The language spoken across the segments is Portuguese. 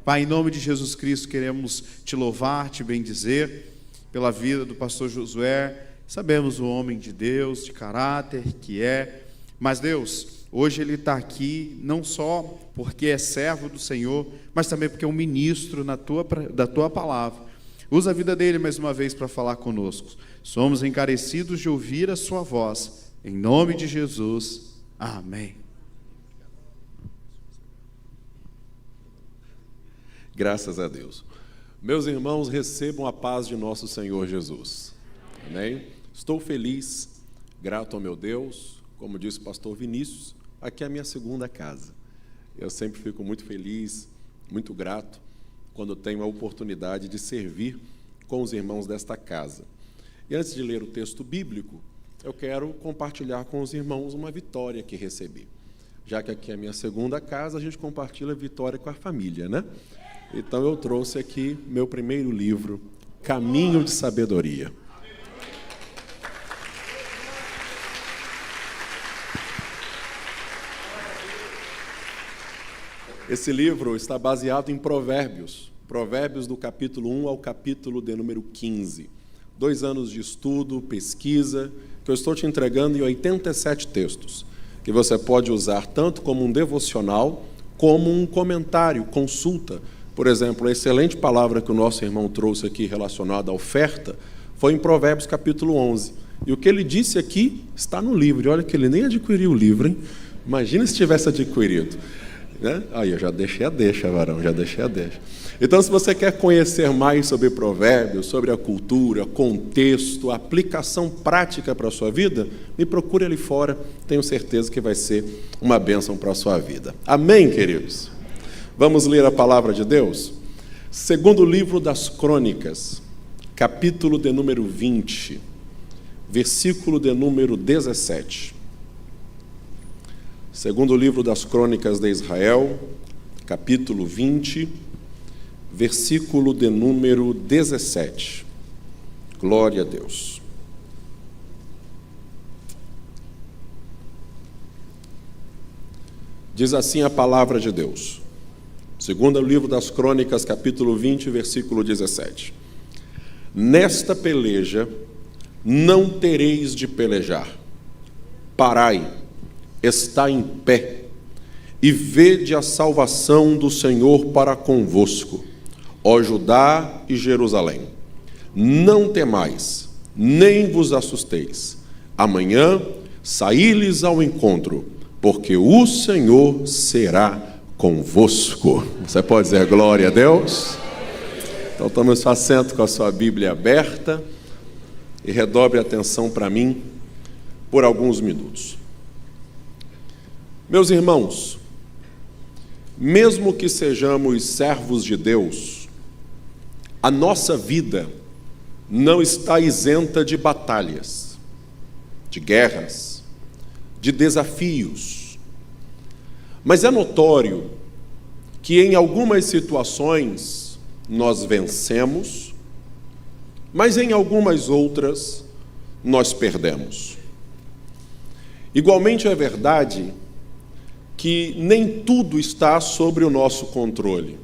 Pai, em nome de Jesus Cristo, queremos te louvar, te bendizer pela vida do pastor Josué. Sabemos o homem de Deus, de caráter que é, mas Deus, hoje ele está aqui não só porque é servo do Senhor, mas também porque é um ministro da tua palavra. Usa a vida dele mais uma vez para falar conosco. Somos encarecidos de ouvir a sua voz. Em nome de Jesus, amém. Graças a Deus. Meus irmãos, recebam a paz de nosso Senhor Jesus. Amém? Estou feliz, grato ao meu Deus, como disse o pastor Vinícius, aqui é a minha segunda casa. Eu sempre fico muito feliz, muito grato, quando tenho a oportunidade de servir com os irmãos desta casa. E antes de ler o texto bíblico, eu quero compartilhar com os irmãos uma vitória que recebi. Já que aqui é a minha segunda casa, a gente compartilha a vitória com a família, né? Então eu trouxe aqui meu primeiro livro, Caminho de Sabedoria. Esse livro está baseado em Provérbios do capítulo 1 ao capítulo de número 15. 2 anos de estudo, pesquisa, que eu estou te entregando em 87 textos, que você pode usar tanto como um devocional, como um comentário, consulta. Por exemplo, a excelente palavra que o nosso irmão trouxe aqui relacionada à oferta foi em Provérbios capítulo 11. E o que ele disse aqui está no livro. E olha que ele nem adquiriu o livro, hein? Imagina se tivesse adquirido. Né? Aí eu já deixei a deixa, varão, já deixei a deixa. Então, se você quer conhecer mais sobre Provérbios, sobre a cultura, contexto, aplicação prática para a sua vida, me procure ali fora. Tenho certeza que vai ser uma bênção para a sua vida. Amém, queridos? Vamos ler a palavra de Deus? Segundo livro das Crônicas, capítulo de número 20, versículo de número 17. Segundo livro das Crônicas de Israel, capítulo 20, versículo de número 17. Glória a Deus. Diz assim a palavra de Deus. Segundo o livro das Crônicas, capítulo 20, versículo 17. Nesta peleja não tereis de pelejar. Parai, está em pé, e vede a salvação do Senhor para convosco, ó Judá e Jerusalém. Não temais, nem vos assusteis. Amanhã saí-lhes ao encontro, porque o Senhor será convosco. Você pode dizer glória a Deus? Então tome o seu assento com a sua Bíblia aberta e redobre a atenção para mim por alguns minutos. Meus irmãos, mesmo que sejamos servos de Deus, a nossa vida não está isenta de batalhas, de guerras, de desafios. Mas é notório que em algumas situações nós vencemos, mas em algumas outras nós perdemos. Igualmente é verdade que nem tudo está sobre o nosso controle.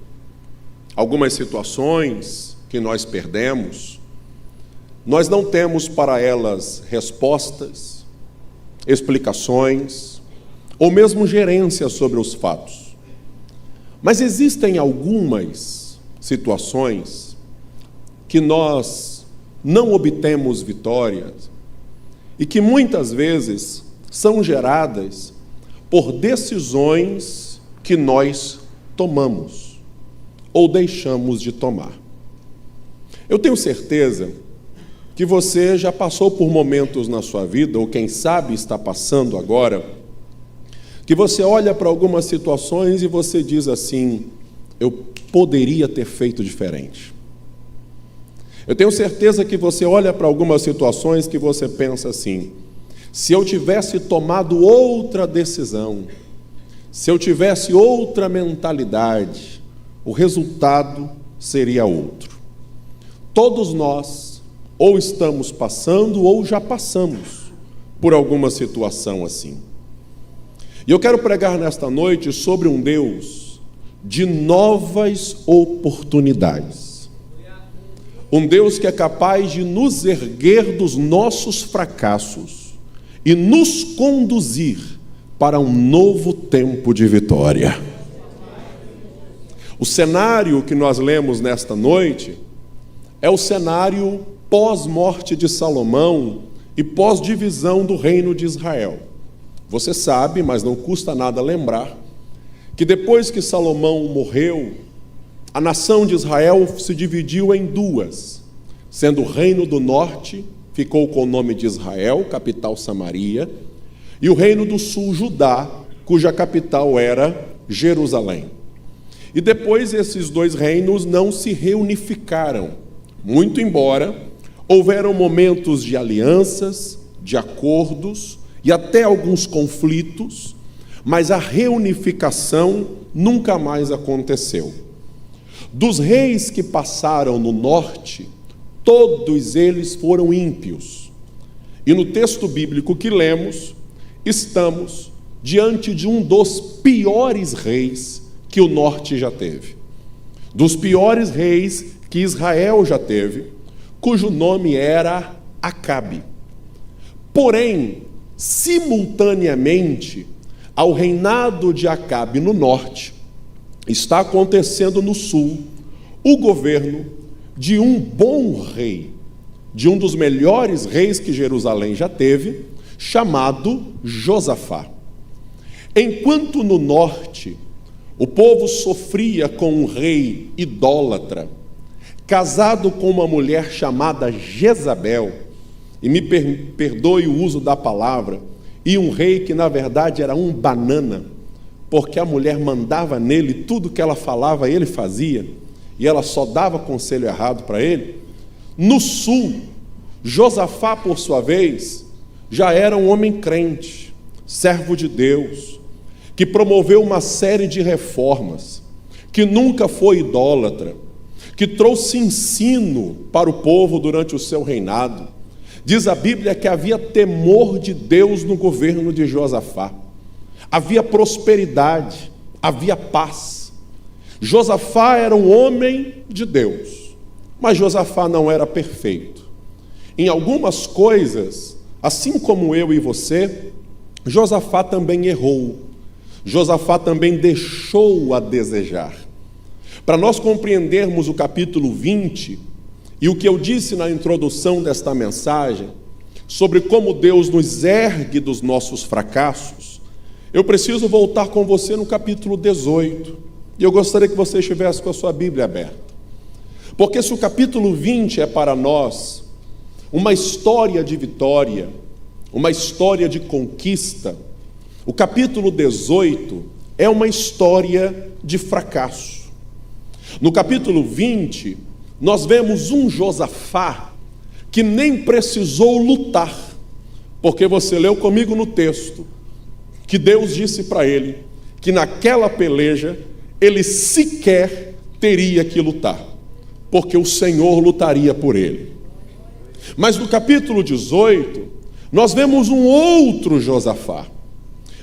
Algumas situações que nós perdemos, nós não temos para elas respostas, explicações, ou mesmo gerência sobre os fatos. Mas existem algumas situações que nós não obtemos vitórias e que muitas vezes são geradas por decisões que nós tomamos ou deixamos de tomar. Eu tenho certeza que você já passou por momentos na sua vida, ou quem sabe está passando agora, que você olha para algumas situações e você diz assim: eu poderia ter feito diferente. Eu tenho certeza que você olha para algumas situações que você pensa assim: se eu tivesse tomado outra decisão, se eu tivesse outra mentalidade, o resultado seria outro. Todos nós ou estamos passando ou já passamos por alguma situação assim. E eu quero pregar nesta noite sobre um Deus de novas oportunidades. Um Deus que é capaz de nos erguer dos nossos fracassos e nos conduzir para um novo tempo de vitória. O cenário que nós lemos nesta noite é o cenário pós-morte de Salomão e pós-divisão do reino de Israel. Você sabe, mas não custa nada lembrar, que depois que Salomão morreu, a nação de Israel se dividiu em duas, sendo o reino do norte, ficou com o nome de Israel, capital Samaria, e o reino do sul, Judá, cuja capital era Jerusalém. E depois esses dois reinos não se reunificaram, muito embora houveram momentos de alianças, de acordos e até alguns conflitos, mas a reunificação nunca mais aconteceu. Dos reis que passaram no norte, todos eles foram ímpios. E no texto bíblico que lemos, estamos diante de um dos piores reis que o norte já teve. Dos piores reis que Israel já teve, cujo nome era Acabe. Porém, simultaneamente ao reinado de Acabe no norte, está acontecendo no sul o governo de um bom rei, de um dos melhores reis que Jerusalém já teve, chamado Josafá. Enquanto no norte o povo sofria com um rei idólatra, casado com uma mulher chamada Jezabel, e me perdoe o uso da palavra, e um rei que na verdade era um banana, porque a mulher mandava nele, tudo que ela falava ele fazia, e ela só dava conselho errado para ele. No sul, Josafá, por sua vez, já era um homem crente, servo de Deus, que promoveu uma série de reformas, que nunca foi idólatra, que trouxe ensino para o povo durante o seu reinado. Diz a Bíblia que havia temor de Deus no governo de Josafá. Havia prosperidade, havia paz. Josafá era um homem de Deus, mas Josafá não era perfeito. Em algumas coisas, assim como eu e você, Josafá também errou. Josafá também deixou a desejar. Para nós compreendermos o capítulo 20 e o que eu disse na introdução desta mensagem, sobre como Deus nos ergue dos nossos fracassos, eu preciso voltar com você no capítulo 18. E eu gostaria que você estivesse com a sua Bíblia aberta. Porque se o capítulo 20 é para nós uma história de vitória, uma história de conquista, o capítulo 18 é uma história de fracasso. No capítulo 20, nós vemos um Josafá que nem precisou lutar, porque você leu comigo no texto que Deus disse para ele que naquela peleja ele sequer teria que lutar, porque o Senhor lutaria por ele. Mas no capítulo 18, nós vemos um outro Josafá,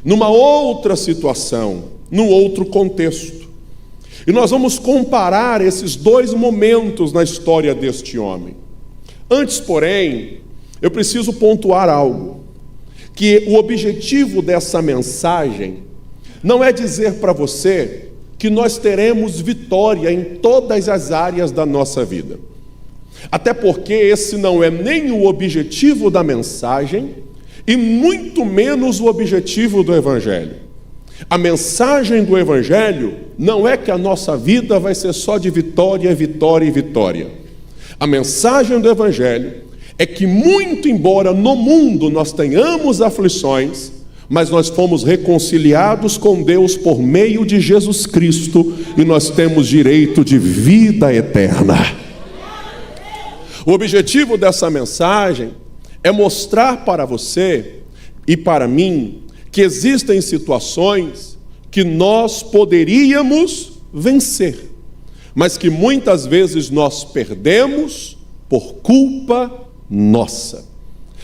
numa outra situação, num outro contexto. E nós vamos comparar esses dois momentos na história deste homem. Antes, porém, eu preciso pontuar algo, que o objetivo dessa mensagem não é dizer para você que nós teremos vitória em todas as áreas da nossa vida. Até porque esse não é nem o objetivo da mensagem e muito menos o objetivo do Evangelho. A mensagem do Evangelho não é que a nossa vida vai ser só de vitória, vitória e vitória. A mensagem do Evangelho é que, muito embora no mundo nós tenhamos aflições, mas nós fomos reconciliados com Deus por meio de Jesus Cristo e nós temos direito de vida eterna. O objetivo dessa mensagem é mostrar para você e para mim que existem situações que nós poderíamos vencer, mas que muitas vezes nós perdemos por culpa nossa.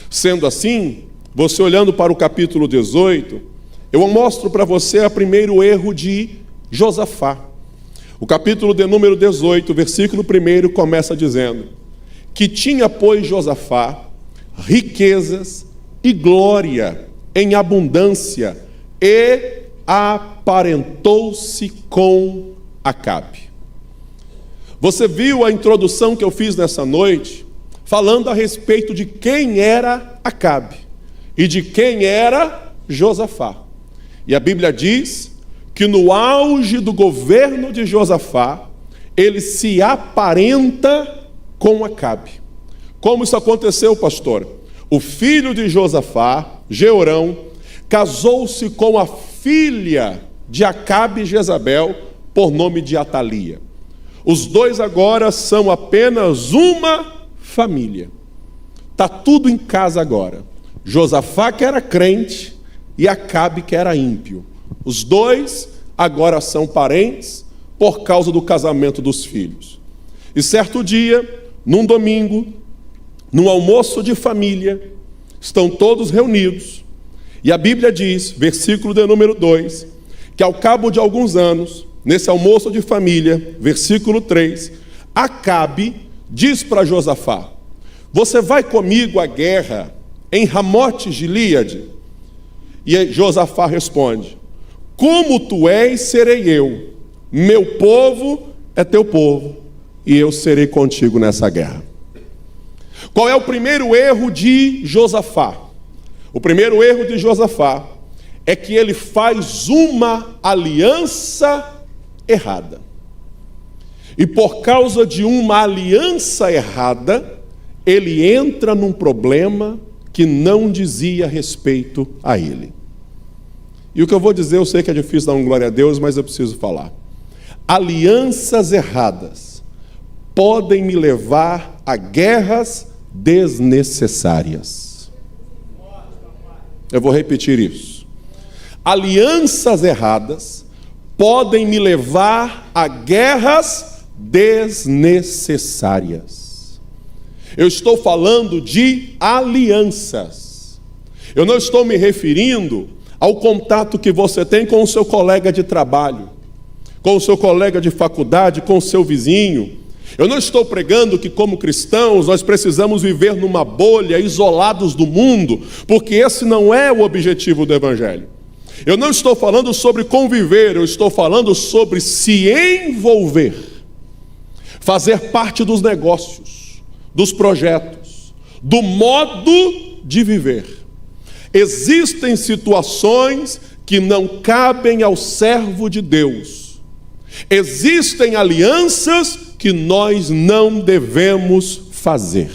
Sendo assim, você olhando para o capítulo 18, eu mostro para você o primeiro erro de Josafá. O capítulo de número 18, versículo 1, começa dizendo: que tinha, pois, Josafá riquezas e glória em abundância, e aparentou-se com Acabe. Você viu a introdução que eu fiz nessa noite, falando a respeito de quem era Acabe e de quem era Josafá. E a Bíblia diz que no auge do governo de Josafá, ele se aparenta com Acabe. Como isso aconteceu, pastor? O filho de Josafá, Jeorão, casou-se com a filha de Acabe e Jezabel, por nome de Atalia. Os dois agora são apenas uma família. Está tudo em casa agora. Josafá, que era crente, e Acabe, que era ímpio. Os dois agora são parentes por causa do casamento dos filhos. E certo dia, num domingo, num almoço de família, estão todos reunidos. E a Bíblia diz, versículo de número 2, que ao cabo de alguns anos, nesse almoço de família, versículo 3, Acabe diz para Josafá: você vai comigo à guerra em Ramote-Gileade? E Josafá responde: como tu és, serei eu. Meu povo é teu povo, e eu serei contigo nessa guerra. Qual é o primeiro erro de Josafá? O primeiro erro de Josafá é que ele faz uma aliança errada. E por causa de uma aliança errada, ele entra num problema que não dizia respeito a ele. E o que eu vou dizer, eu sei que é difícil dar um glória a Deus, mas eu preciso falar. Alianças erradas podem me levar a guerras desnecessárias. Eu vou repetir isso. Alianças erradas podem me levar a guerras desnecessárias. Eu estou falando de alianças. Eu não estou me referindo ao contato que você tem com o seu colega de trabalho, com o seu colega de faculdade, com o seu vizinho. Eu não estou pregando que, como cristãos, nós precisamos viver numa bolha, isolados do mundo, porque esse não é o objetivo do Evangelho. Eu não estou falando sobre conviver, eu estou falando sobre se envolver, fazer parte dos negócios, dos projetos, do modo de viver. Existem situações que não cabem ao servo de Deus. Existem alianças que nós não devemos fazer.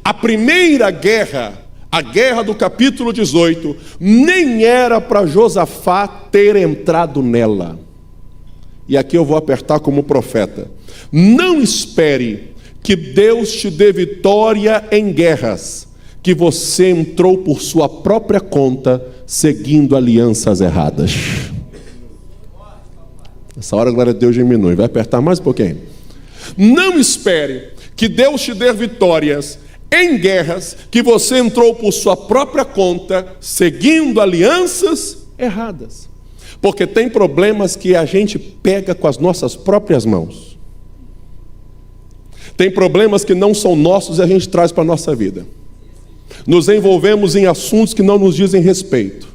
A primeira guerra, a guerra do capítulo 18, nem era para Josafá ter entrado nela. E aqui eu vou apertar como profeta. Não espere que Deus te dê vitória em guerras que você entrou por sua própria conta, seguindo alianças erradas. Essa hora a glória de Deus diminui, vai apertar mais um pouquinho. Não espere que Deus te dê vitórias em guerras que você entrou por sua própria conta, seguindo alianças erradas. Porque tem problemas que a gente pega com as nossas próprias mãos. Tem problemas que não são nossos e a gente traz para a nossa vida. Nos envolvemos em assuntos que não nos dizem respeito.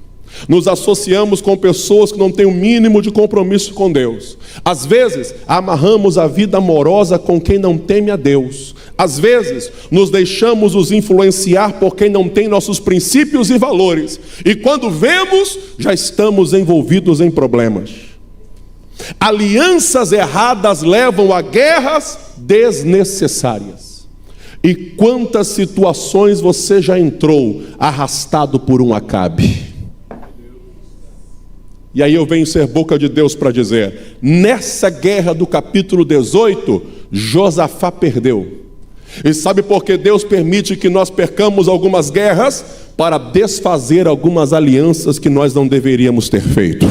Nos associamos com pessoas que não têm o mínimo de compromisso com Deus. Às vezes, amarramos a vida amorosa com quem não teme a Deus. Às vezes, nos deixamos nos influenciar por quem não tem nossos princípios e valores. E quando vemos, já estamos envolvidos em problemas. Alianças erradas levam a guerras desnecessárias. E quantas situações você já entrou arrastado por um Acabe? E aí eu venho ser boca de Deus para dizer, nessa guerra do capítulo 18, Josafá perdeu. E sabe por que Deus permite que nós percamos algumas guerras? Para desfazer algumas alianças que nós não deveríamos ter feito.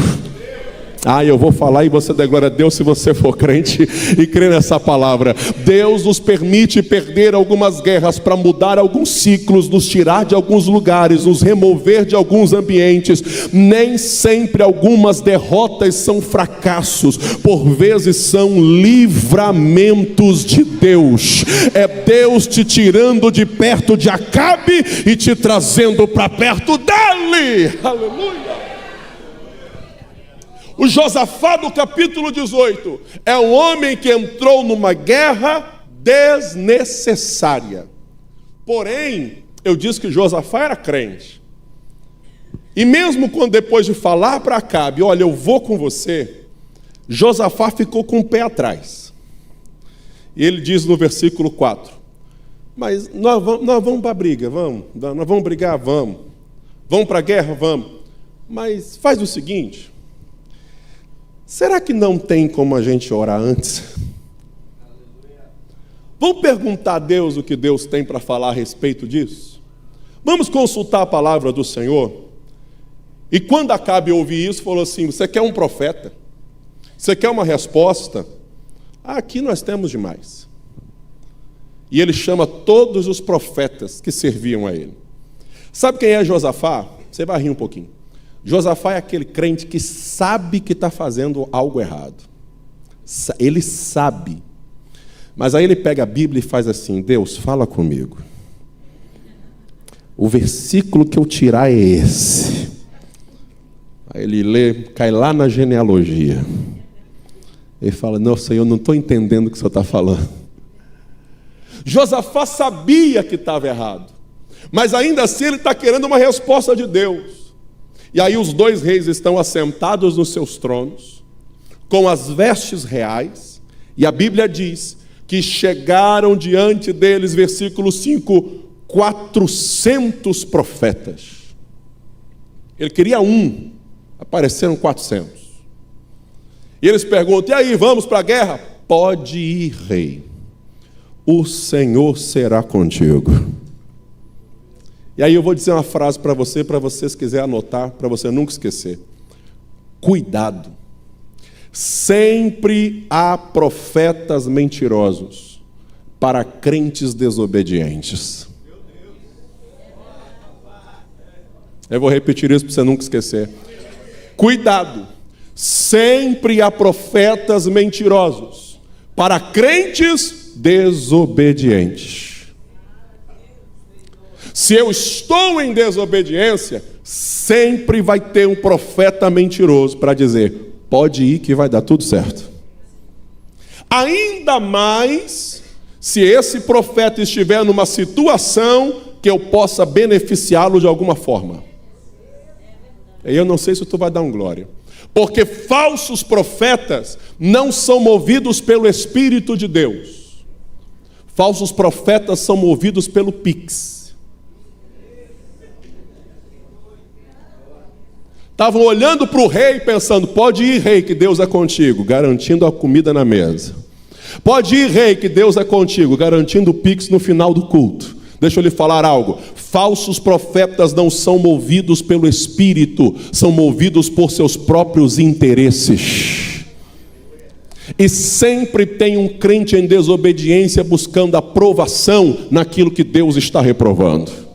Eu vou falar e você dá glória a Deus se você for crente e crer nessa palavra. Deus nos permite perder algumas guerras para mudar alguns ciclos, nos tirar de alguns lugares, nos remover de alguns ambientes. Nem sempre algumas derrotas são fracassos, por vezes são livramentos de Deus. É Deus te tirando de perto de Acabe e te trazendo para perto dele. Aleluia! O Josafá do capítulo 18 é um homem que entrou numa guerra desnecessária. Porém, eu disse que Josafá era crente. E mesmo quando depois de falar para Acabe, olha, eu vou com você, Josafá ficou com o pé atrás. E ele diz no versículo 4, mas nós vamos para a briga, nós vamos brigar, vamos para a guerra, vamos. Mas faz o seguinte, será que não tem como a gente orar antes? Vamos perguntar a Deus o que Deus tem para falar a respeito disso? Vamos consultar a palavra do Senhor? E quando Acabe ouvir isso, falou assim, você quer um profeta? Você quer uma resposta? Aqui nós temos demais. E ele chama todos os profetas que serviam a ele. Sabe quem é Josafá? Você vai rir um pouquinho. Josafá é aquele crente que sabe que está fazendo algo errado. Ele sabe. Mas aí ele pega a Bíblia e faz assim, Deus, fala comigo. O versículo que eu tirar é esse. Aí ele lê, cai lá na genealogia. Ele fala, não, Senhor, eu não estou entendendo o que o Senhor está falando. Josafá sabia que estava errado. Mas ainda assim ele está querendo uma resposta de Deus. E aí os dois reis estão assentados nos seus tronos, com as vestes reais, e a Bíblia diz que chegaram diante deles, versículo 5, 400 profetas. Ele queria um, apareceram 400. E eles perguntam, e aí, vamos para a guerra? Pode ir, rei, o Senhor será contigo. E aí eu vou dizer uma frase para você se quiser anotar, para você nunca esquecer. Cuidado. Sempre há profetas mentirosos para crentes desobedientes. Eu vou repetir isso para você nunca esquecer. Cuidado. Sempre há profetas mentirosos para crentes desobedientes. Se eu estou em desobediência, sempre vai ter um profeta mentiroso para dizer, pode ir que vai dar tudo certo. Ainda mais se esse profeta estiver numa situação que eu possa beneficiá-lo de alguma forma. Eu não sei se tu vai dar um glória. Porque falsos profetas não são movidos pelo Espírito de Deus. Falsos profetas são movidos pelo Pix. Estavam olhando para o rei pensando, pode ir, rei, que Deus é contigo, garantindo a comida na mesa. Pode ir, rei, que Deus é contigo, garantindo o Pix no final do culto. Deixa eu lhe falar algo. Falsos profetas não são movidos pelo Espírito, são movidos por seus próprios interesses. E sempre tem um crente em desobediência buscando aprovação naquilo que Deus está reprovando.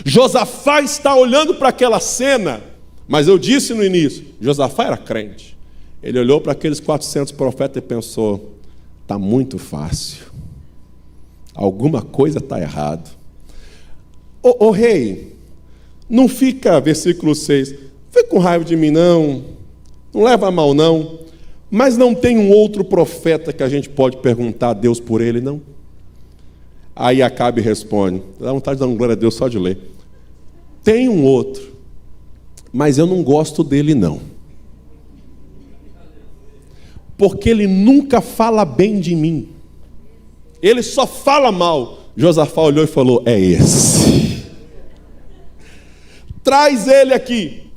Josafá está olhando para aquela cena, mas eu disse no início, Josafá era crente. Ele olhou para aqueles 400 profetas e pensou, está muito fácil, alguma coisa está errado. Ô rei, não fica, versículo 6, fica com raiva de mim não leva a mal não, mas não tem um outro profeta que a gente pode perguntar a Deus por ele não? Aí Acabe responde, dá vontade de dar uma glória a Deus só de ler. Tem um outro, mas eu não gosto dele não. Porque ele nunca fala bem de mim. Ele só fala mal. Josafá olhou e falou, é esse. Traz ele aqui.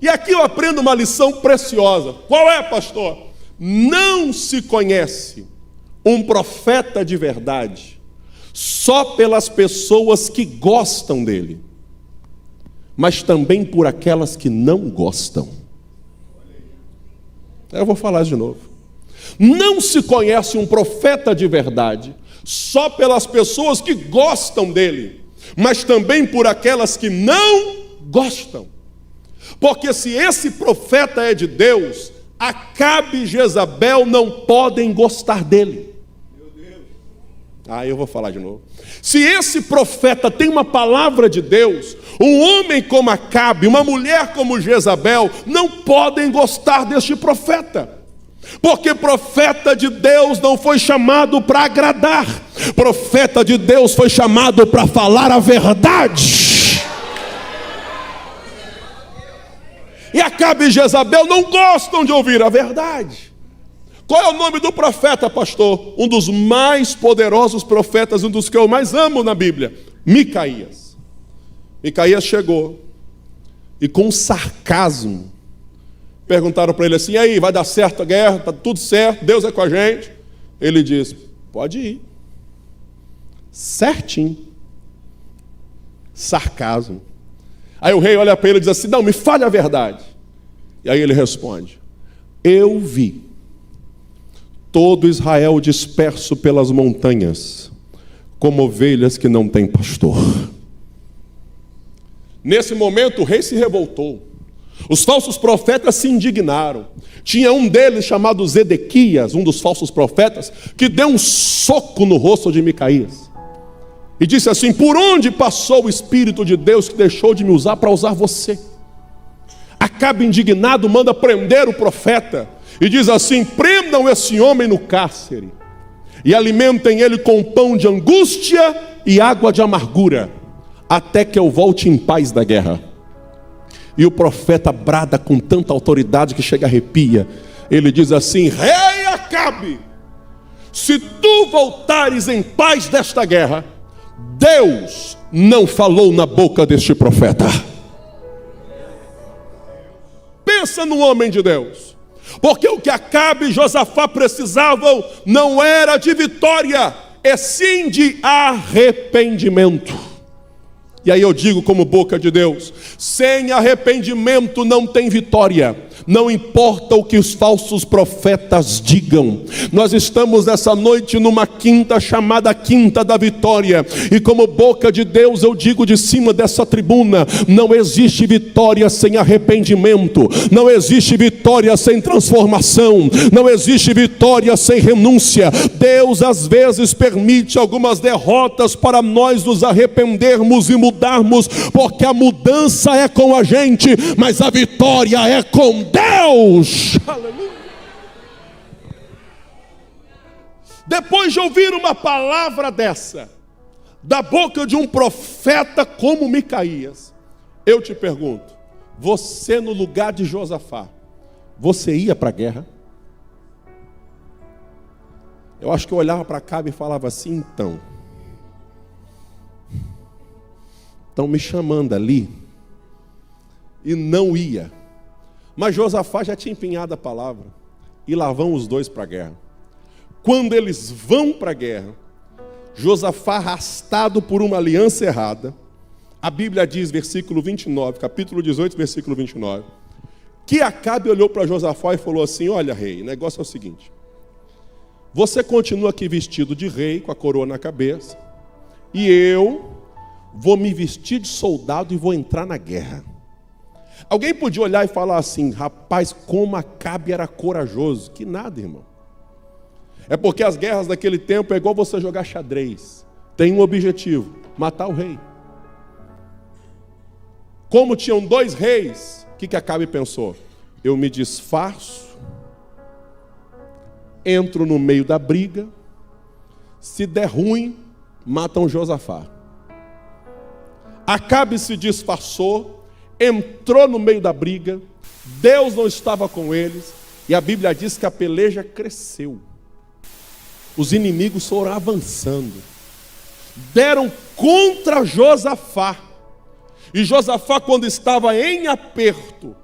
E aqui eu aprendo uma lição preciosa. Qual é, pastor? Não se conhece um profeta de verdade só pelas pessoas que gostam dele. mas também por aquelas que não gostam. Eu vou falar de novo. Não se conhece um profeta de verdade só pelas pessoas que gostam dele, mas também por aquelas que não gostam. Porque se esse profeta é de Deus, Acabe e Jezabel não podem gostar dele. Eu vou falar de novo. Se esse profeta tem uma palavra de Deus, um homem como Acabe, uma mulher como Jezabel, não podem gostar deste profeta. Porque profeta de Deus não foi chamado para agradar. Profeta de Deus foi chamado para falar a verdade. E Acabe e Jezabel não gostam de ouvir a verdade. Qual é o nome do profeta, pastor? Um dos mais poderosos profetas, um dos que eu mais amo na Bíblia, Micaías. Micaías chegou e com sarcasmo perguntaram para ele assim: e aí, vai dar certo a guerra? Está tudo certo? Deus é com a gente? Ele disse: pode ir. Certinho. Sarcasmo. Aí o rei olha para ele e diz assim: não, me fale a verdade. E aí ele responde: eu vi todo Israel disperso pelas montanhas, como ovelhas que não têm pastor. Nesse momento o rei se revoltou. Os falsos profetas se indignaram. Tinha um deles chamado Zedequias, um dos falsos profetas, que deu um soco no rosto de Micaías e disse assim: por onde passou o Espírito de Deus que deixou de me usar para usar você? Acabe indignado, manda prender o profeta e diz assim: prendam esse homem no cárcere e alimentem ele com pão de angústia e água de amargura, até que eu volte em paz da guerra. E o profeta brada com tanta autoridade que chega a arrepia. Ele diz assim: rei Acabe, se tu voltares em paz desta guerra, Deus não falou na boca deste profeta. Pensa no homem de Deus. Porque o que Acabe e Josafá precisavam não era de vitória, é sim de arrependimento. E aí eu digo como boca de Deus: sem arrependimento não tem vitória. Não importa o que os falsos profetas digam. Nós estamos essa noite numa quinta chamada Quinta da Vitória. E como boca de Deus eu digo de cima dessa tribuna: não existe vitória sem arrependimento. Não existe vitória sem transformação. Não existe vitória sem renúncia. Deus às vezes permite algumas derrotas para nós nos arrependermos e mudarmos, porque a mudança é com a gente, mas a vitória é com Deus. Aleluia. Depois de ouvir uma palavra dessa da boca de um profeta como Micaías, eu te pergunto: você no lugar de Josafá, você ia para a guerra? Eu acho que eu olhava para Acabe e falava assim: estão me chamando ali, e não ia. Mas Josafá já tinha empenhado a palavra, e lá vão os dois para a guerra. Quando eles vão para a guerra, Josafá, arrastado por uma aliança errada, a Bíblia diz, versículo 29, capítulo 18, versículo 29, que Acabe olhou para Josafá e falou assim: olha, rei, o negócio é o seguinte: você continua aqui vestido de rei, com a coroa na cabeça, e eu vou me vestir de soldado e vou entrar na guerra. Alguém podia olhar e falar assim: rapaz, como Acabe era corajoso. Que nada, irmão. É porque as guerras daquele tempo é igual você jogar xadrez. Tem um objetivo: matar o rei. Como tinham dois reis, o que Acabe pensou? Eu me disfarço, entro no meio da briga, se der ruim, matam Josafá. Acabe se disfarçou, entrou no meio da briga, Deus não estava com eles, e a Bíblia diz que a peleja cresceu. Os inimigos foram avançando, deram contra Josafá. E Josafá, quando estava em aperto,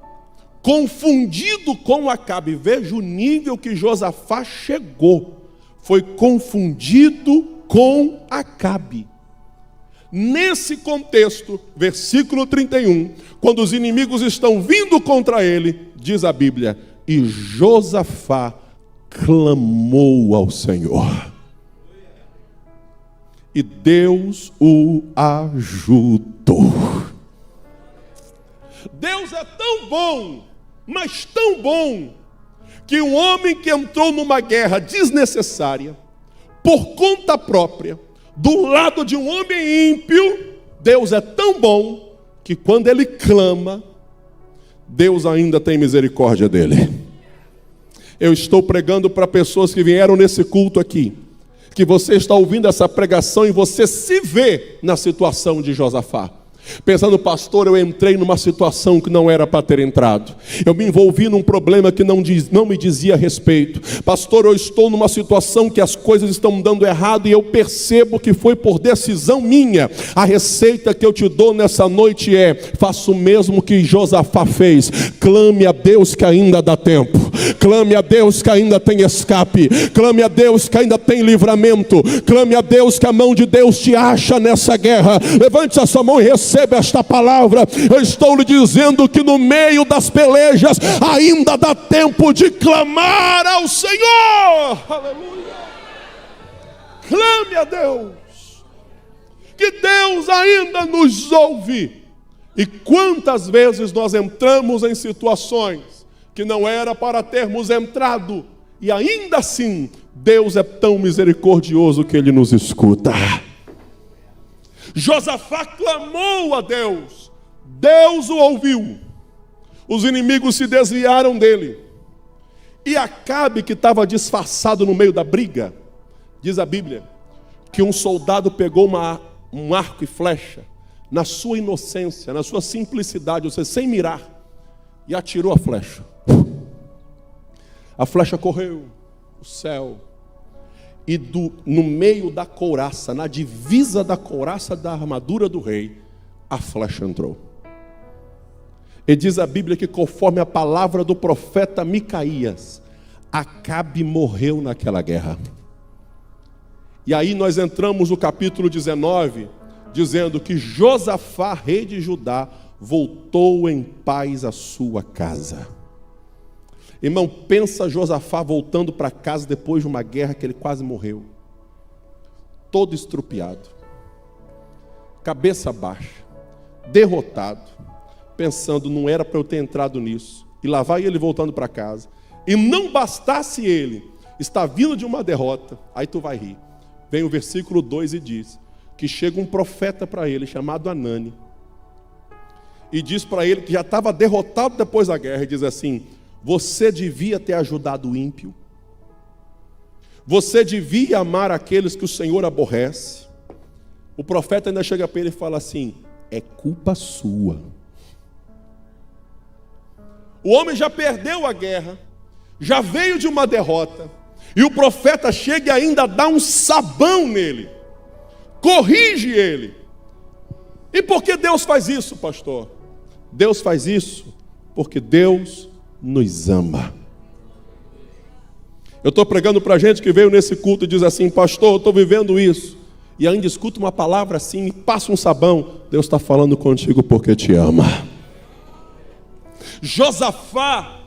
confundido com Acabe, veja o nível que Josafá chegou, foi confundido com Acabe. nesse contexto, versículo 31, quando os inimigos estão vindo contra ele, diz a Bíblia, e Josafá clamou ao Senhor. E Deus o ajudou. Deus é tão bom, mas tão bom, que um homem que entrou numa guerra desnecessária, por conta própria, do lado de um homem ímpio, Deus é tão bom, que quando ele clama, Deus ainda tem misericórdia dele. Eu estou pregando para pessoas que vieram nesse culto aqui, que você está ouvindo essa pregação e você se vê na situação de Josafá. Pensando, pastor, eu entrei numa situação que não era para ter entrado. Eu me envolvi num problema que não me dizia respeito. Pastor, eu estou numa situação que as coisas estão dando errado e eu percebo que foi por decisão minha. A receita que eu te dou nessa noite é: faça o mesmo que Josafá fez. Clame a Deus que ainda dá tempo. Clame a Deus que ainda tem escape. Clame a Deus que ainda tem livramento. Clame a Deus que a mão de Deus te acha nessa guerra. Levante a sua mão e receba esta palavra. Eu estou lhe dizendo que no meio das pelejas ainda dá tempo de clamar ao Senhor. Aleluia. Clame a Deus, que Deus ainda nos ouve. E quantas vezes nós entramos em situações que não era para termos entrado, e ainda assim Deus é tão misericordioso que Ele nos escuta. Josafá clamou a Deus, Deus o ouviu, os inimigos se desviaram dele, e Acabe, que estava disfarçado no meio da briga, diz a Bíblia, que um soldado pegou um arco e flecha, na sua inocência, na sua simplicidade, ou seja, sem mirar, e atirou a flecha. A flecha correu o céu, e no meio da couraça, na divisa da couraça da armadura do rei, a flecha entrou. E diz a Bíblia que, conforme a palavra do profeta Micaías, Acabe morreu naquela guerra. E aí nós entramos no capítulo 19, dizendo que Josafá, rei de Judá, voltou em paz à sua casa. Irmão, pensa Josafá voltando para casa depois de uma guerra que ele quase morreu. Todo estrupiado. Cabeça baixa. Derrotado. Pensando, não era para eu ter entrado nisso. E lá vai ele voltando para casa. E não bastasse ele estar vindo de uma derrota. Aí tu vai rir. Vem o versículo 2 e diz que chega um profeta para ele chamado Anani. E diz para ele que já estava derrotado depois da guerra. E diz assim: você devia ter ajudado o ímpio. Você devia amar aqueles que o Senhor aborrece. O profeta ainda chega para ele e fala assim: é culpa sua. O homem já perdeu a guerra, já veio de uma derrota, e o profeta chega e ainda dá um sabão nele, corrige ele. E por que Deus faz isso, pastor? Deus faz isso porque Deus nos ama. Eu estou pregando para gente que veio nesse culto e diz assim: pastor, eu estou vivendo isso, e ainda escuta uma palavra assim, e passa um sabão. Deus está falando contigo porque te ama. Josafá,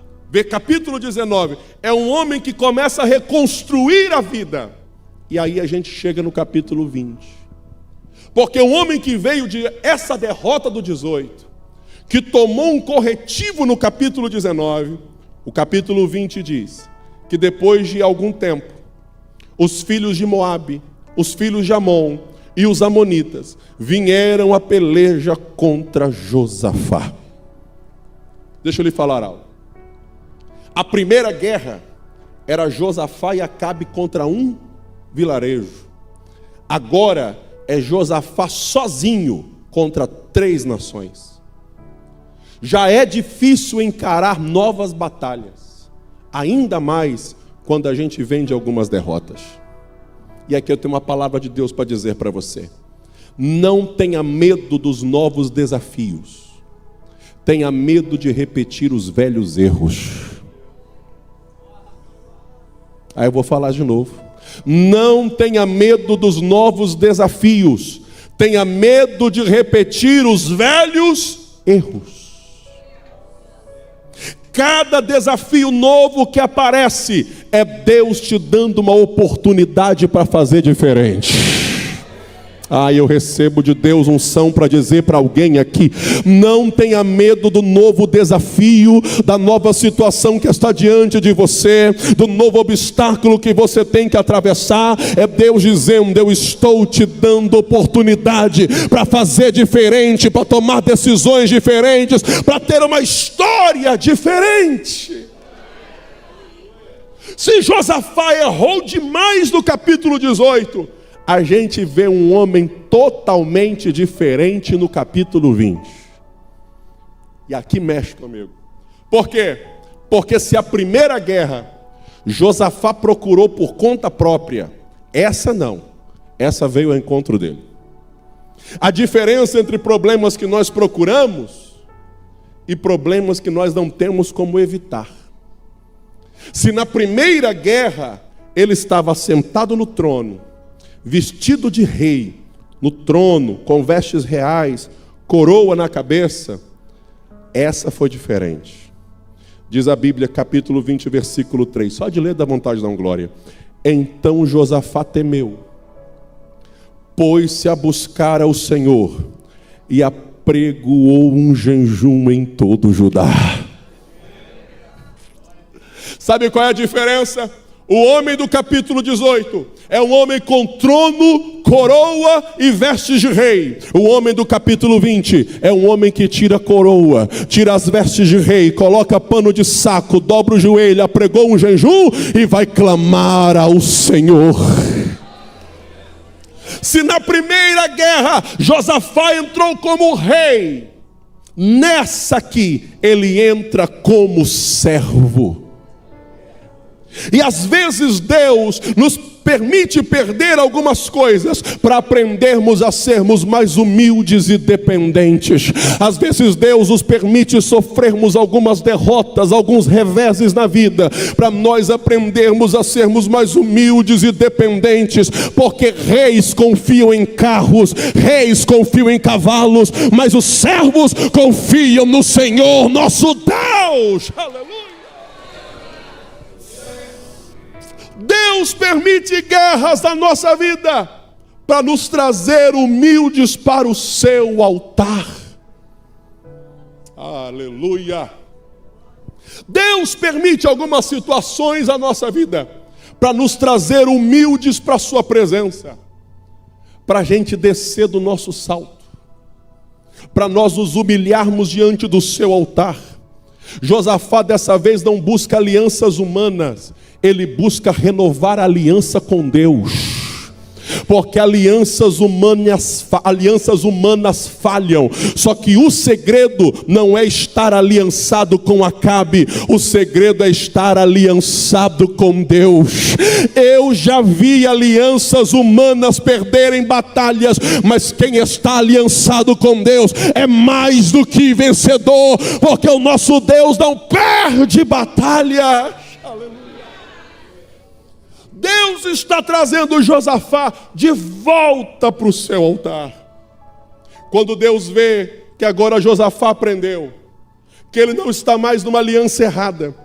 capítulo 19, é um homem que começa a reconstruir a vida. E aí a gente chega no capítulo 20, porque o homem que veio de essa derrota do 18, que tomou um corretivo no capítulo 19, o capítulo 20 diz que depois de algum tempo, os filhos de Moabe, os filhos de Amon e os amonitas vieram a peleja contra Josafá. Deixa eu lhe falar algo. A primeira guerra era Josafá e Acabe contra um vilarejo. Agora é Josafá sozinho contra 3 nações. Já é difícil encarar novas batalhas, ainda mais quando a gente vem de algumas derrotas. E aqui eu tenho uma palavra de Deus para dizer para você: não tenha medo dos novos desafios, tenha medo de repetir os velhos erros. Aí eu vou falar de novo. Não tenha medo dos novos desafios, tenha medo de repetir os velhos erros. Cada desafio novo que aparece é Deus te dando uma oportunidade para fazer diferente. Eu recebo de Deus unção para dizer para alguém aqui: não tenha medo do novo desafio, da nova situação que está diante de você, do novo obstáculo que você tem que atravessar. É Deus dizendo: eu estou te dando oportunidade para fazer diferente, para tomar decisões diferentes, para ter uma história diferente. Se Josafá errou demais no capítulo 18, a gente vê um homem totalmente diferente no capítulo 20. E aqui mexe comigo. Por quê? Porque se a primeira guerra Josafá procurou por conta própria, essa não. Essa veio ao encontro dele. A diferença entre problemas que nós procuramos e problemas que nós não temos como evitar. Se na primeira guerra ele estava sentado no trono, vestido de rei, no trono, com vestes reais, coroa na cabeça, essa foi diferente. Diz a Bíblia, capítulo 20, versículo 3, só de ler dá vontade de dar uma glória. Então Josafá temeu, pôs-se a buscar ao Senhor e apregoou um jejum em todo Judá. Sabe qual é a diferença? O homem do capítulo 18 é um homem com trono, coroa e vestes de rei. O homem do capítulo 20 é um homem que tira a coroa, tira as vestes de rei, coloca pano de saco, dobra o joelho, apregou um jejum e vai clamar ao Senhor. Se na primeira guerra Josafá entrou como rei, nessa aqui ele entra como servo. E às vezes Deus nos permite perder algumas coisas para aprendermos a sermos mais humildes e dependentes. Às vezes Deus nos permite sofrermos algumas derrotas, alguns reveses na vida, para nós aprendermos a sermos mais humildes e dependentes, porque reis confiam em carros, reis confiam em cavalos, mas os servos confiam no Senhor nosso Deus. Aleluia! Deus permite guerras na nossa vida para nos trazer humildes para o seu altar. Aleluia! Deus permite algumas situações na nossa vida para nos trazer humildes para a sua presença, para a gente descer do nosso salto, para nós nos humilharmos diante do seu altar. Josafá dessa vez não busca alianças humanas, ele busca renovar a aliança com Deus, porque alianças humanas falham. Só que o segredo não é estar aliançado com Acabe, o segredo é estar aliançado com Deus. Eu já vi alianças humanas perderem batalhas, mas quem está aliançado com Deus é mais do que vencedor, porque o nosso Deus não perde batalha. Aleluia. Deus está trazendo Josafá de volta para o seu altar. Quando Deus vê que agora Josafá aprendeu, que ele não está mais numa aliança errada,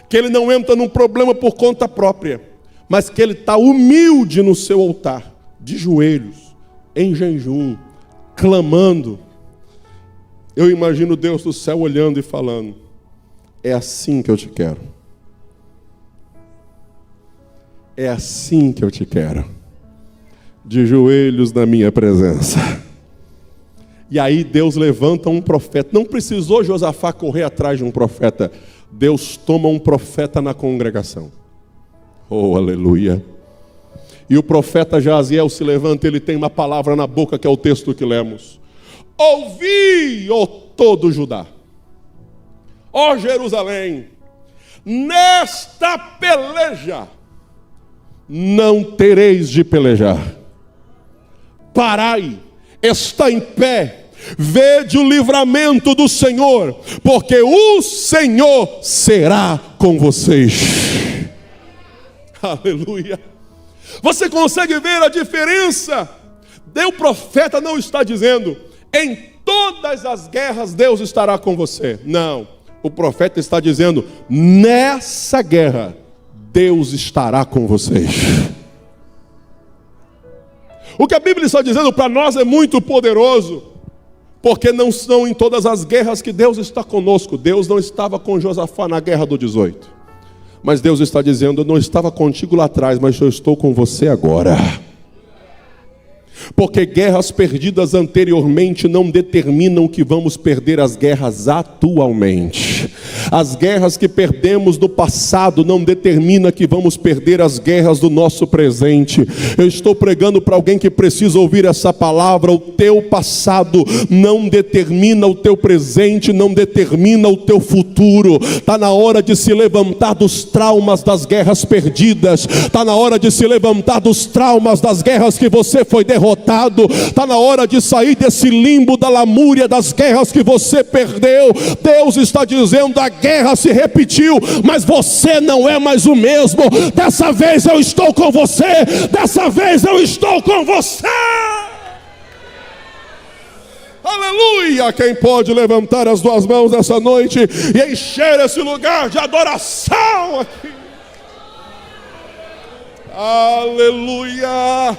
que ele não entra num problema por conta própria, mas que ele está humilde no seu altar, de joelhos, em jejum, clamando. Eu imagino Deus do céu olhando e falando: é assim que eu te quero. É assim que eu te quero, de joelhos na minha presença. E aí Deus levanta um profeta. Não precisou Josafá correr atrás de um profeta. Deus toma um profeta na congregação. Oh, aleluia. E o profeta Jaziel se levanta, ele tem uma palavra na boca, que é o texto que lemos. Ouvi, ó todo Judá, ó Jerusalém, nesta peleja não tereis de pelejar. Parai, está em pé, vede o livramento do Senhor, porque o Senhor será com vocês. Aleluia. Você consegue ver a diferença O profeta não está dizendo, em todas as guerras Deus estará com você. Não, o profeta está dizendo, nessa guerra Deus estará com vocês. O que a Bíblia está dizendo para nós é muito poderoso, porque não são em todas as guerras que Deus está conosco. Deus não estava com Josafá na guerra do 18. Mas Deus está dizendo, eu não estava contigo lá atrás, mas eu estou com você agora. Porque guerras perdidas anteriormente não determinam que vamos perder as guerras atualmente. As guerras que perdemos no passado não determinam que vamos perder as guerras do nosso presente. Eu estou pregando para alguém que precisa ouvir essa palavra. O teu passado não determina o teu presente, não determina o teu futuro. Está na hora de se levantar dos traumas das guerras perdidas. Está na hora de se levantar dos traumas das guerras que você foi derrotado. Está na hora de sair desse limbo da lamúria das guerras que você perdeu. Deus está dizendo, a guerra se repetiu, mas você não é mais o mesmo. Dessa vez eu estou com você. Dessa vez eu estou com você. Aleluia! Quem pode levantar as duas mãos nessa noite e encher esse lugar de adoração aqui? Aleluia!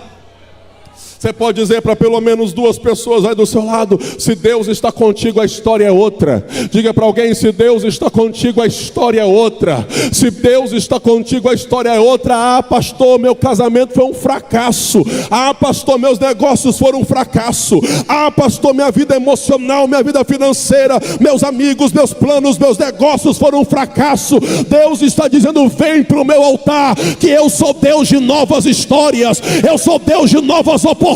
Você pode dizer para pelo menos duas pessoas aí do seu lado, se Deus está contigo, a história é outra. Diga para alguém, se Deus está contigo, a história é outra. Se Deus está contigo, a história é outra. Ah, pastor, meu casamento foi um fracasso. Ah, pastor, meus negócios foram um fracasso. Ah, pastor, minha vida emocional, minha vida financeira, meus amigos, meus planos, meus negócios foram um fracasso. Deus está dizendo, vem para o meu altar, que eu sou Deus de novas histórias. Eu sou Deus de novas oportunidades.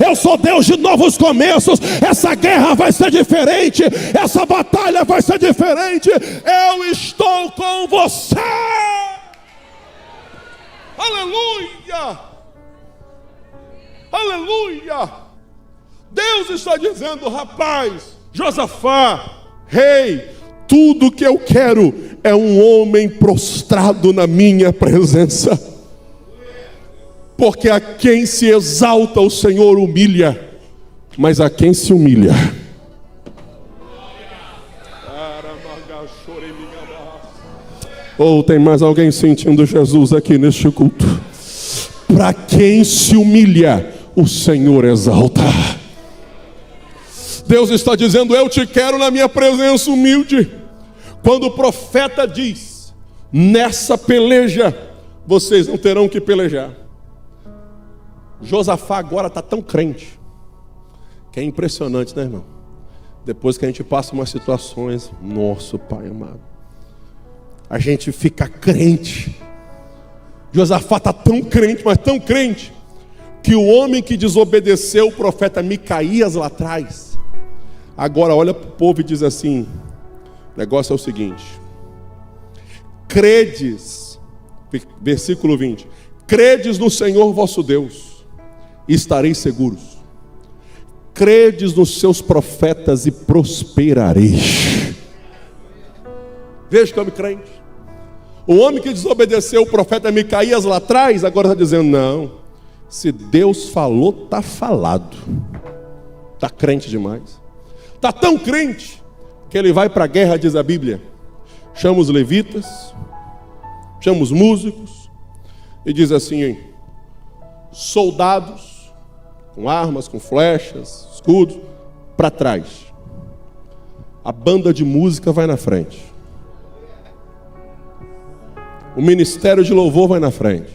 Eu sou Deus de novos começos. Essa guerra vai ser diferente. Essa batalha vai ser diferente. Eu estou com você. Aleluia. Aleluia. Deus está dizendo, rapaz, Josafá, rei, tudo que eu quero é um homem prostrado na minha presença. Porque a quem se exalta o Senhor humilha, mas a quem se humilha. Ou tem mais alguém sentindo Jesus aqui neste culto? Para quem se humilha, o Senhor exalta. Deus está dizendo, eu te quero na minha presença humilde. Quando o profeta diz, nessa peleja, vocês não terão que pelejar. Josafá agora está tão crente, que é impressionante, né, irmão? Depois que a gente passa umas situações, nosso Pai amado, a gente fica crente. Josafá está tão crente, mas tão crente, que o homem que desobedeceu o profeta Micaías lá atrás, agora olha para o povo e diz assim, o negócio é o seguinte, credes, versículo 20, credes no Senhor vosso Deus, e estareis seguros. Credes nos seus profetas e prosperareis. Veja que homem crente. O homem que desobedeceu o profeta Micaías lá atrás, agora está dizendo, não, se Deus falou, está falado. Está crente demais. Está tão crente, que ele vai para a guerra, diz a Bíblia. Chama os levitas, chama os músicos, e diz assim, soldados, com armas, com flechas, escudos, para trás. A banda de música vai na frente. O ministério de louvor vai na frente.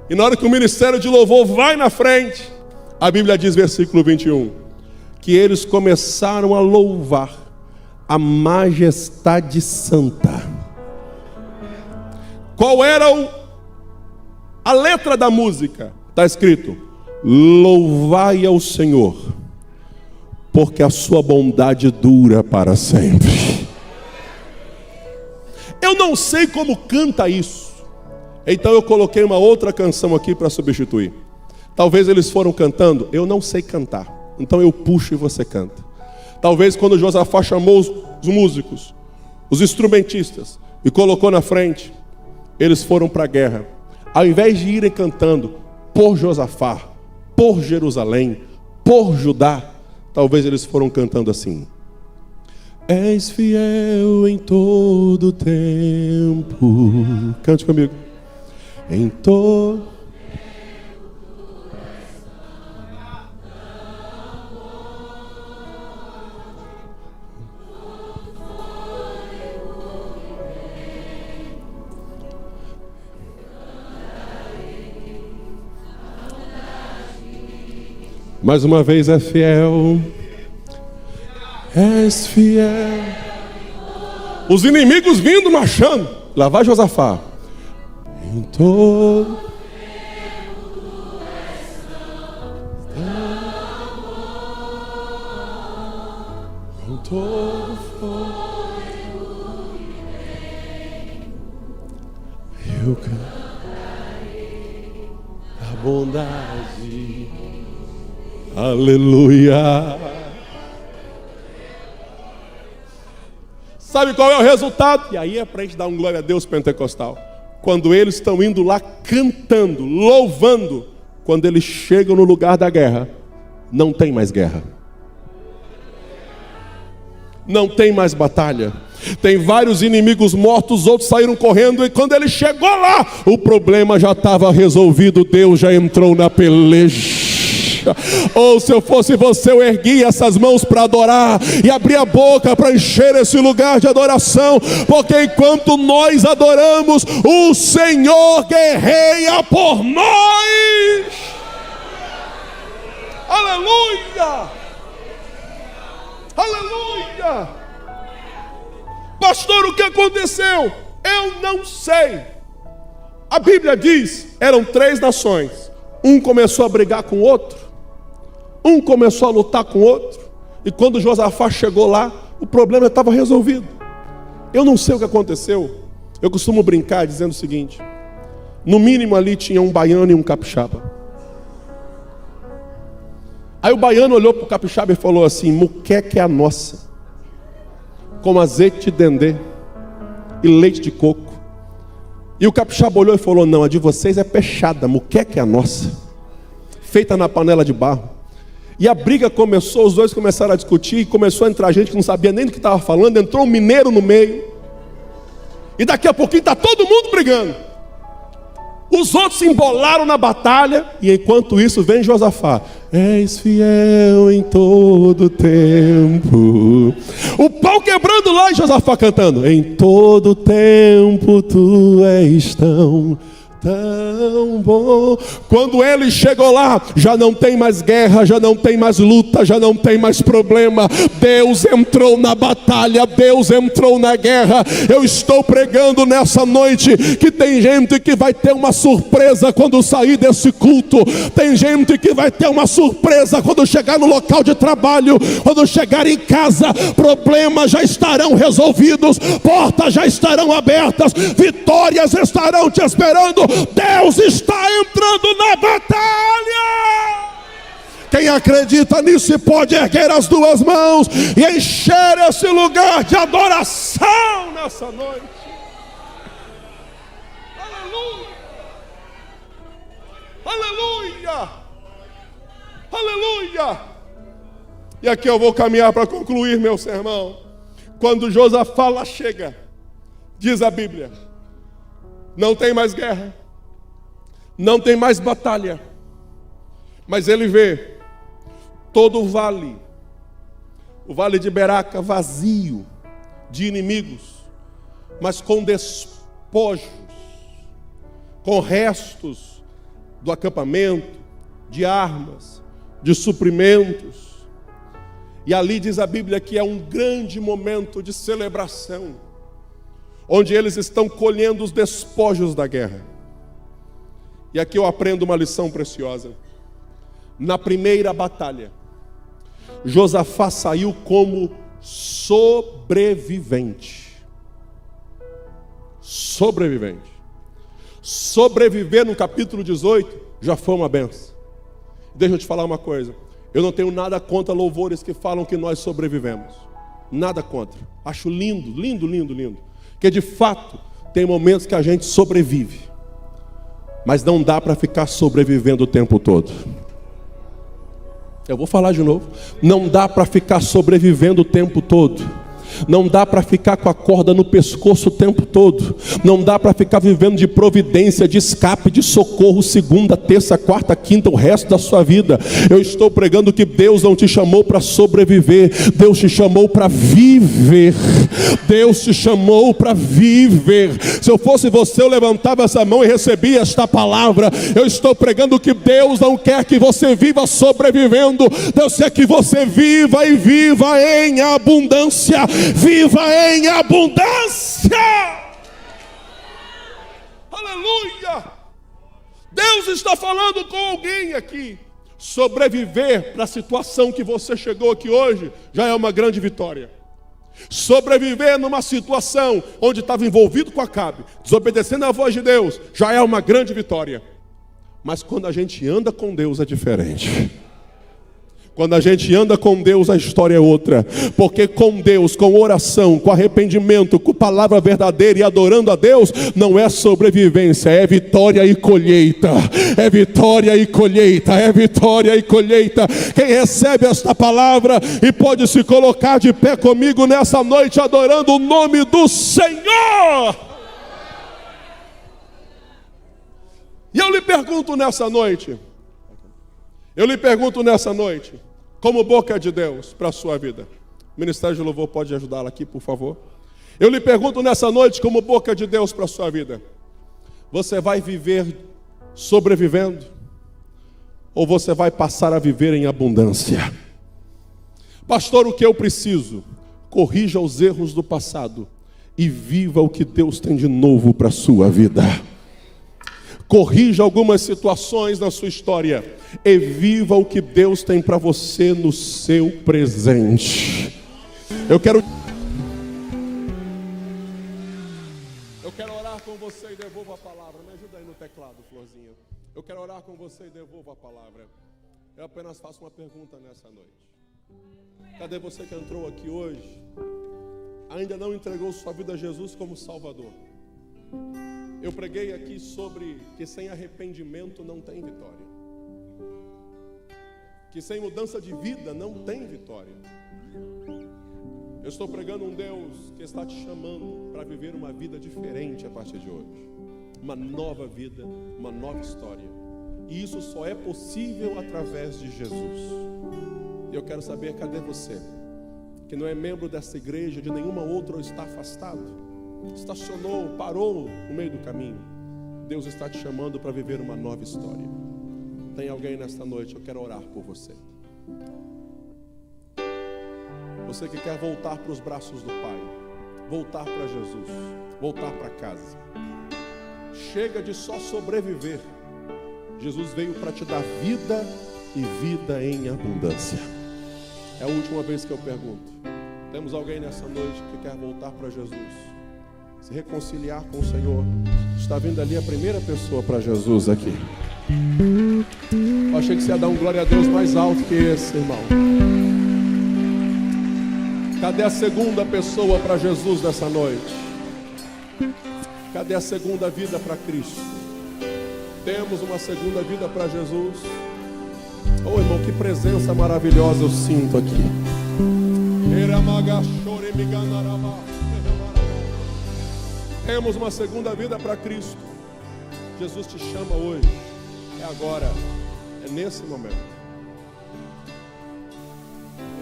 E na hora que o ministério de louvor vai na frente, a Bíblia diz, versículo 21, que eles começaram a louvar a majestade santa. Qual era a letra da música? Está escrito, louvai ao Senhor, porque a sua bondade dura para sempre. Eu não sei como canta isso, então eu coloquei uma outra canção aqui para substituir. Talvez eles foram cantando, eu não sei cantar, então eu puxo e você canta. Talvez quando Josafá chamou os músicos, os instrumentistas, e colocou na frente, eles foram para a guerra. Ao invés de irem cantando, por Josafá, por Jerusalém, por Judá. Talvez eles foram cantando assim: és fiel em todo tempo. Cante comigo. Em todo. Mais uma vez, é fiel. És fiel. Os inimigos vindo, marchando. Lá vai Josafá. Em todo. Com todo fogo. Eu cantarei a bondade. Aleluia. Sabe qual é o resultado? E aí é para a gente dar um glória a Deus pentecostal. Quando eles estão indo lá cantando, louvando, quando eles chegam no lugar da guerra, não tem mais guerra. Não tem mais batalha. Tem vários inimigos mortos, outros saíram correndo, e quando ele chegou lá, o problema já estava resolvido. Deus já entrou na peleja. Ou se eu fosse você, eu erguia essas mãos para adorar e abria a boca para encher esse lugar de adoração, porque enquanto nós adoramos, o Senhor guerreia por nós. Aleluia! Aleluia! Pastor, o que aconteceu? Eu não sei. A Bíblia diz, eram 3 nações. Um começou a brigar com o outro, um começou a lutar com o outro, e quando Josafá chegou lá, o problema estava resolvido. Eu não sei o que aconteceu. Eu costumo brincar dizendo o seguinte: no mínimo ali tinha um baiano e um capixaba. Aí o baiano olhou para o capixaba e falou assim: muqueca é a nossa, com azeite de dendê e leite de coco. E o capixaba olhou e falou: não, a de vocês é peixada, muqueca é a nossa, feita na panela de barro. E a briga começou, os dois começaram a discutir, e começou a entrar gente que não sabia nem do que estava falando. Entrou um mineiro no meio, e daqui a pouquinho está todo mundo brigando. Os outros se embolaram na batalha, e enquanto isso vem Josafá: és fiel em todo tempo. O pau quebrando lá, e Josafá cantando: em todo tempo tu és tão bom. Quando ele chegou lá, já não tem mais guerra, já não tem mais luta, já não tem mais problema. Deus entrou na batalha, Deus entrou na guerra. Eu estou pregando nessa noite que tem gente que vai ter uma surpresa quando sair desse culto. Tem gente que vai ter uma surpresa quando chegar no local de trabalho, quando chegar em casa. Problemas já estarão resolvidos, portas já estarão abertas, vitórias estarão te esperando. Deus está entrando na batalha. Quem acredita nisso pode erguer as 2 mãos e encher esse lugar de adoração nessa noite. Aleluia! Aleluia! Aleluia! E aqui eu vou caminhar para concluir meu sermão. Quando Josafá lá chega, diz a Bíblia, não tem mais guerra, não tem mais batalha, mas ele vê todo o vale de Beraca vazio de inimigos, mas com despojos, com restos do acampamento, de armas, de suprimentos. E ali diz a Bíblia que é um grande momento de celebração, onde eles estão colhendo os despojos da guerra. E aqui eu aprendo uma lição preciosa. Na primeira batalha, Josafá saiu como sobrevivente. Sobrevivente. Sobreviver no capítulo 18 já foi uma benção. Deixa eu te falar uma coisa. Eu não tenho nada contra louvores que falam que nós sobrevivemos. Nada contra. Acho lindo, lindo, lindo, lindo. Porque de fato, tem momentos que a gente sobrevive. Mas não dá para ficar sobrevivendo o tempo todo. Eu vou falar de novo. Não dá para ficar sobrevivendo o tempo todo. Não dá para ficar com a corda no pescoço o tempo todo. Não dá para ficar vivendo de providência, de escape, de socorro, segunda, terça, quarta, quinta, o resto da sua vida. Eu estou pregando que Deus não te chamou para sobreviver. Deus te chamou para viver. Deus te chamou para viver. Se eu fosse você, eu levantava essa mão e recebia esta palavra. Eu estou pregando que Deus não quer que você viva sobrevivendo. Deus quer que você viva e viva em abundância. Viva em abundância. Aleluia. Deus está falando com alguém aqui. Sobreviver para a situação que você chegou aqui hoje já é uma grande vitória. Sobreviver numa situação onde estava envolvido com Acabe, desobedecendo à voz de Deus, já é uma grande vitória. Mas quando a gente anda com Deus é diferente. Quando a gente anda com Deus, a história é outra. Porque com Deus, com oração, com arrependimento, com palavra verdadeira e adorando a Deus, não é sobrevivência, é vitória e colheita. É vitória e colheita, é vitória e colheita. Quem recebe esta palavra e pode se colocar de pé comigo nessa noite, adorando o nome do Senhor. E eu lhe pergunto nessa noite, como boca de Deus para a sua vida. O Ministério de Louvor pode ajudá-la aqui, por favor. Eu lhe pergunto nessa noite, como boca de Deus para a sua vida. Você vai viver sobrevivendo? Ou você vai passar a viver em abundância? Pastor, o que eu preciso? Corrija os erros do passado e viva o que Deus tem de novo para a sua vida. Corrija algumas situações na sua história e viva o que Deus tem para você no seu presente. Eu quero orar com você e devolvo a palavra. Me ajuda aí no teclado, Florzinha. Eu quero orar com você e devolvo a palavra. Eu apenas faço uma pergunta nessa noite. Cadê você que entrou aqui hoje? Ainda não entregou sua vida a Jesus como Salvador? Eu preguei aqui sobre que sem arrependimento não tem vitória. Que sem mudança de vida não tem vitória. Eu estou pregando um Deus que está te chamando para viver uma vida diferente a partir de hoje. Uma nova vida, uma nova história. E isso só é possível através de Jesus. E eu quero saber, cadê você? Que não é membro dessa igreja, de nenhuma outra, ou está afastado. Estacionou, parou no meio do caminho. Deus está te chamando para viver uma nova história. Tem alguém nesta noite? Eu quero orar por você. Você que quer voltar para os braços do Pai, voltar para Jesus, voltar para casa. Chega de só sobreviver. Jesus veio para te dar vida e vida em abundância. É a última vez que eu pergunto. Temos alguém nessa noite que quer voltar para Jesus, se reconciliar com o Senhor? Está vindo ali a primeira pessoa para Jesus aqui. Eu achei que você ia dar um glória a Deus mais alto que esse, irmão. Cadê a segunda pessoa para Jesus nessa noite? Cadê a segunda vida para Cristo? Temos uma segunda vida para Jesus. Oh, irmão, que presença maravilhosa eu sinto aqui. Temos uma segunda vida para Cristo. Jesus te chama hoje. É agora. É nesse momento.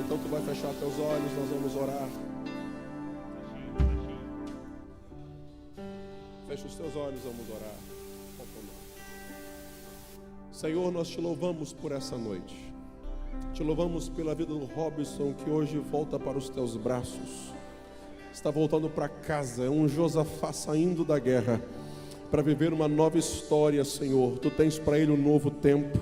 Então tu vai fechar teus olhos. Nós vamos orar. Fecha os teus olhos. Vamos orar. Senhor, nós te louvamos por essa noite. Te louvamos pela vida do Robson, que hoje volta para os teus braços. Está voltando para casa, é um Josafá saindo da guerra para viver uma nova história, Senhor. Tu tens para ele um novo tempo.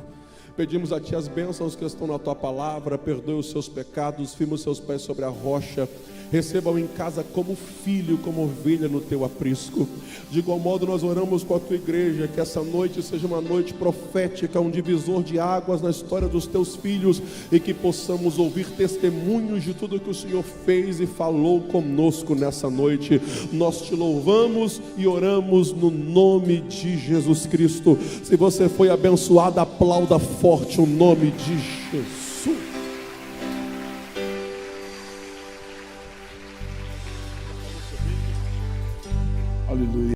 Pedimos a Ti as bênçãos que estão na Tua palavra. Perdoe os seus pecados, firme os seus pés sobre a rocha. Receba-o em casa como filho, como ovelha no Teu aprisco. De igual modo nós oramos com a Tua igreja, que essa noite seja uma noite profética, um divisor de águas na história dos Teus filhos, e que possamos ouvir testemunhos de tudo que o Senhor fez e falou conosco nessa noite. Nós Te louvamos e oramos no nome de Jesus Cristo. Se você foi abençoado, aplauda forte o nome de Jesus.